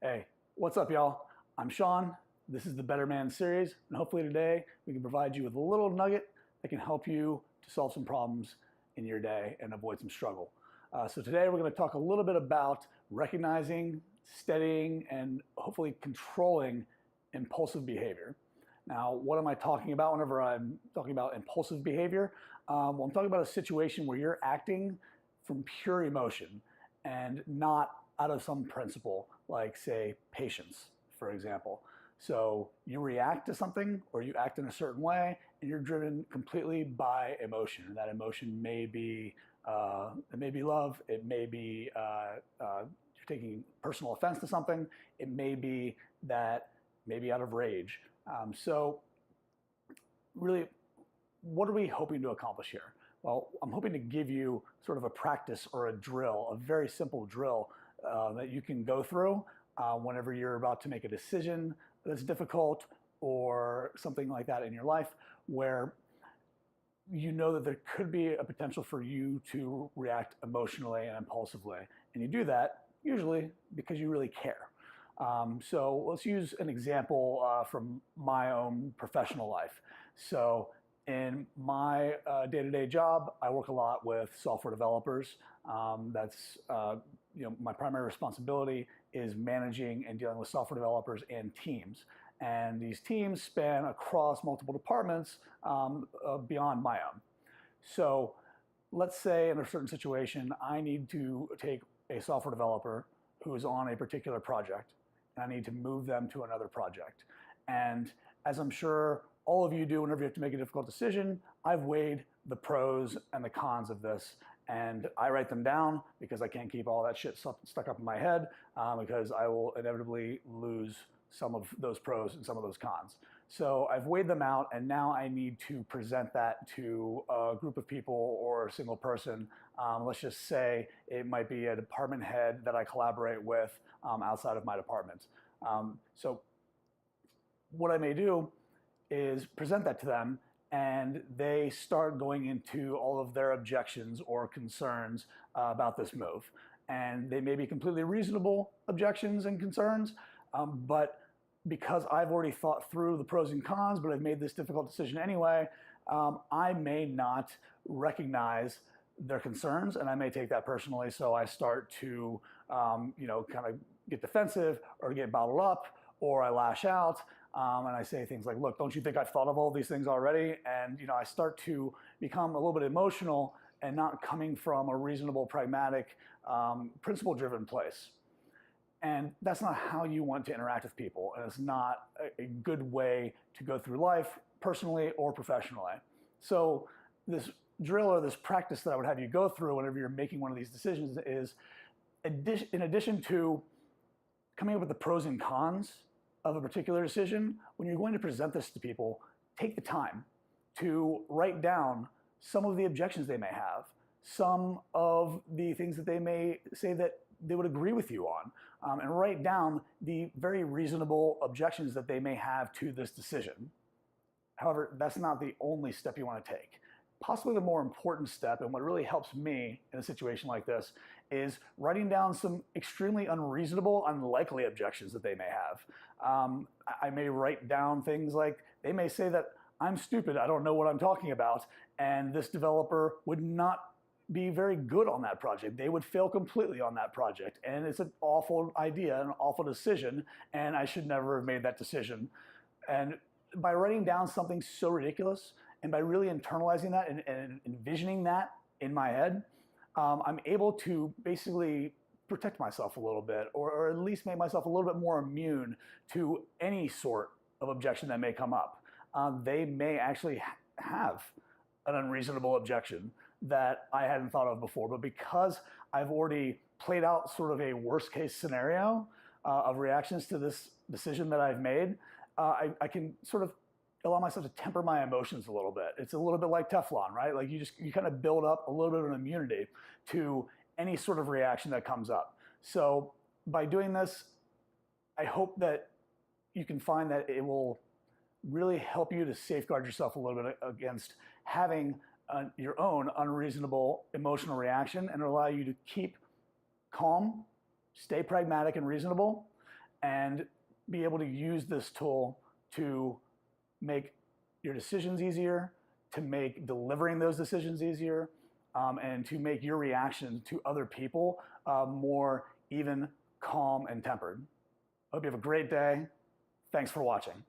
Hey, what's up, y'all? I'm Sean. This is the Better Man series, and hopefully today we can provide you with a little nugget that can help you to solve some problems in your day and avoid some struggle. So today we're going to talk a little bit about recognizing, steadying, and hopefully controlling impulsive behavior. Now, what am I talking about whenever I'm talking about impulsive behavior? Well, I'm talking about a situation where you're acting from pure emotion and not out of some principle, like, say, patience, for example. So you react to something or you act in a certain way, and you're driven completely by emotion. And that emotion may be it may be love, it may be you're taking personal offense to something, it may be that maybe out of rage. So really, what are we hoping to accomplish here? Well, I'm hoping to give you sort of a practice or a drill, a very simple drill that you can go through whenever you're about to make a decision that's difficult or something like that in your life, where you know that there could be a potential for you to react emotionally and impulsively. And you do that usually because you really care. So let's use an example from my own professional life. So in my day-to-day job, I work a lot with software developers. That's my primary responsibility is managing and dealing with software developers and teams. And these teams span across multiple departments beyond my own. So let's say in a certain situation, I need to take a software developer who is on a particular project, and I need to move them to another project. And as I'm sure all of you do whenever you have to make a difficult decision, I've weighed the pros and the cons of this, and I write them down because I can't keep all that shit stuck up in my head because I will inevitably lose some of those pros and some of those cons. So I've weighed them out, and now I need to present that to a group of people or a single person. Let's just say it might be a department head that I collaborate with outside of my department. So what I may do is present that to them, and they start going into all of their objections or concerns about this move. And they may be completely reasonable objections and concerns, but because I've already thought through the pros and cons, but I've made this difficult decision anyway, I may not recognize their concerns, and I may take that personally. So I start to, kind of get defensive or get bottled up, or I lash out, and I say things like, "Look, don't you think I've thought of all these things already?" And I start to become a little bit emotional and not coming from a reasonable, pragmatic, principle-driven place. And that's not how you want to interact with people, and it's not a good way to go through life, personally or professionally. So this drill or this practice that I would have you go through whenever you're making one of these decisions is, in addition to coming up with the pros and cons of a particular decision, when you're going to present this to people, take the time to write down some of the objections they may have, some of the things that they may say that they would agree with you on, and write down the very reasonable objections that they may have to this decision. However, that's not the only step you want to take. Possibly the more important step, and what really helps me in a situation like this, is writing down some extremely unreasonable, unlikely objections that they may have. I may write down things like, they may say that I'm stupid, I don't know what I'm talking about, and this developer would not be very good on that project. They would fail completely on that project, and it's an awful idea, an awful decision, and I should never have made that decision. And by writing down something so ridiculous, and by really internalizing that and envisioning that in my head, I'm able to basically protect myself a little bit, or at least make myself a little bit more immune to any sort of objection that may come up. They may actually have an unreasonable objection that I hadn't thought of before, but because I've already played out sort of a worst case scenario of reactions to this decision that I've made, I can sort of allow myself to temper my emotions a little bit. It's a little bit like Teflon, right? Like you kind of build up a little bit of an immunity to any sort of reaction that comes up. So by doing this, I hope that you can find that it will really help you to safeguard yourself a little bit against having your own unreasonable emotional reaction, and allow you to keep calm, stay pragmatic and reasonable, and be able to use this tool to make your decisions easier, to make delivering those decisions easier, and to make your reaction to other people more even, calm, and tempered. Hope you have a great day. Thanks for watching.